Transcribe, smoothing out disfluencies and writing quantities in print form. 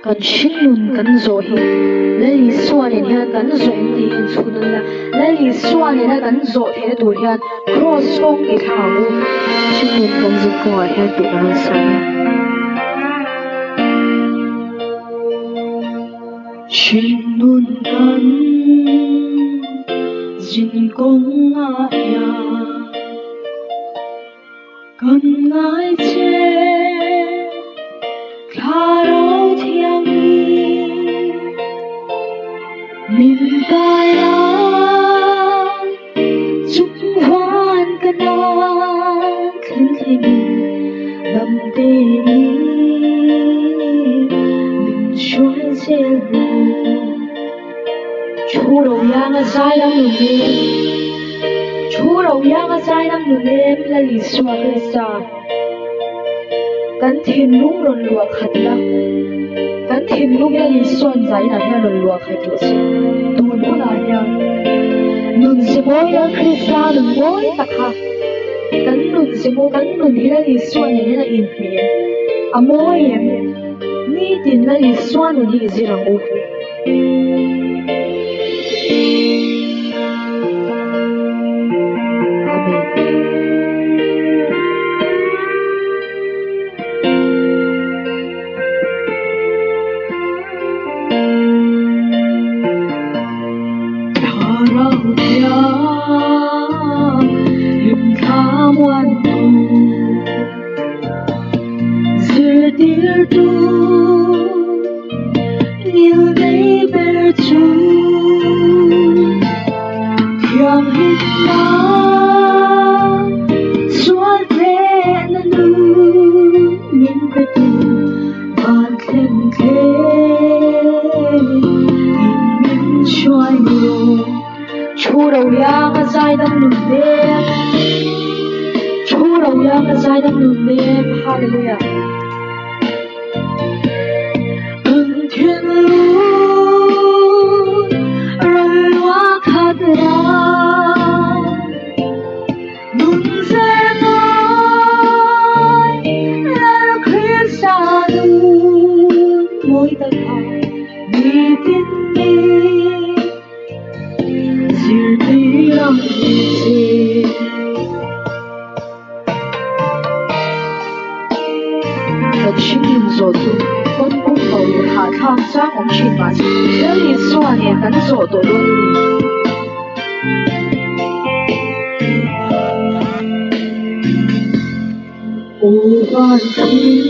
kan shinun kan zo hi lali suanin hian kan zo em ti in chunun la lali suanin kan zo the tur hian cross song ki thawu shinun kan zo ko hian ti kan sa shinun kan jin kong a ya kan ngai che Claro thiang min tai la chúc hoan kana khen khen đam tê min xuôi che lu chú đầu yang a sai lam lu ne chú đầu yang a sai lam lu ne la li suwa ke sa kan thiên lung ron luộc hạt la kan thiên lung ya li son zai na ya ron luộc hạt lo si tu no la ya nun se mo ya krista nun boy takha kan nun se mo kan nun hi la li son ni na in mi amoy em ni tin la li son nun hi zirang u Hallelujah. Thiên luôn rồi hoa khát ra nun sẽ nói là khuyết xa luôn môi ta khóc vì tin đi dìu đi lòng gì Shinun zo tu con cũng cầu hạ tham giác ông chuyện mà nếu như xóa nè cắn zo tổ luôn ô van khí